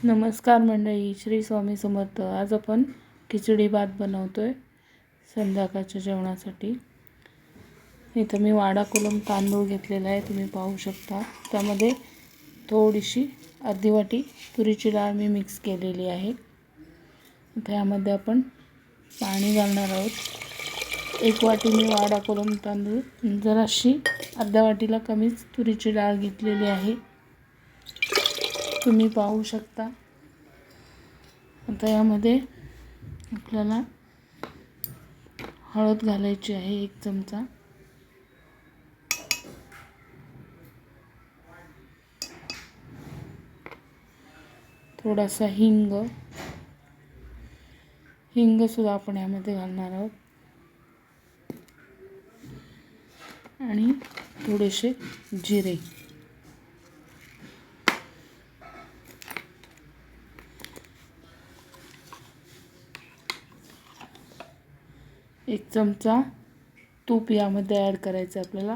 नमस्कार मंडळी, श्री स्वामी समर्थ। आज आपण खिचडी भात बनवतोय संध्याकाळच्या जेवणासाठी। इथं मी वाडा कोलम तांदूळ घेतलेला आहे, तुम्ही पाहू शकता। त्यामध्ये थोडीशी अर्धी वाटी तुरीची डाळ मी मिक्स केलेली आहे। त्यामध्ये आपण पाणी घालणार आहोत। एक वाटी मी वाडा कोलम तांदूळ, जराशी अर्ध्या वाटीला कमीच तुरीची डाळ घेतलेली आहे, तुम्ही पाहू शकता। आता यामध्ये आपल्याला हळद घालायची आहे 1 चमचा, थोडासा हिंग सुद्धा आपण यामध्ये घालणार आहोत आणि थोडेसे जिरे। 1 चमचा तूप यामध्ये ॲड करायचं आपल्याला।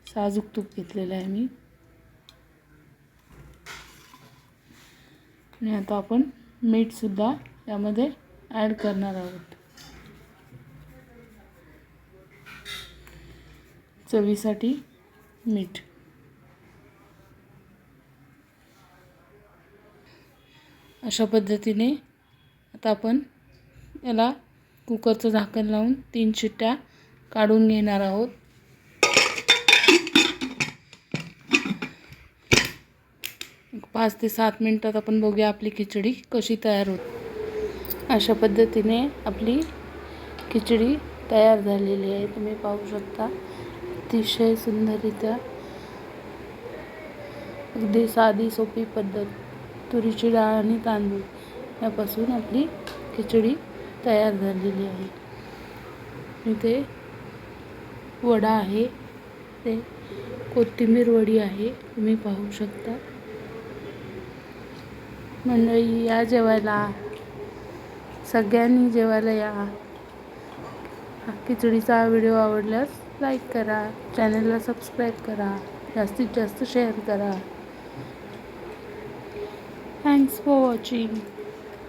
साजूक तूप घेतलेलं आहे मी। आणि आता आपण मीठ सुद्धा यामध्ये ॲड करणार आहोत, चवीसाठी मीठ। अशा पद्धतीने आता आपण याला कुकरचं झाकण लावून 3 शिट्ट्या काढून घेणार आहोत। एक 5 ते 7 मिनिटात आपण बघूया आपली खिचडी कशी तयार होते। अशा पद्धतीने आपली खिचडी तयार झालेली आहे, तुम्ही पाहू शकता। अतिशय सुंदररित्या, अगदी साधी सोपी पद्धत, तुरीची डाळ आणि तांदूळ यापासून आपली खिचडी तयार झालेली आहे। इथे वडा आहे, ते कोथिंबीर वडी आहे, तुम्ही पाहू शकता। मंडळी या जेवायला, सगळ्यांनी जेवायला या। खिचडीचा व्हिडिओ आवडल्यास लाईक करा, चॅनलला सबस्क्राईब करा, जास्तीत जास्त शेअर करा। Thanks for watching.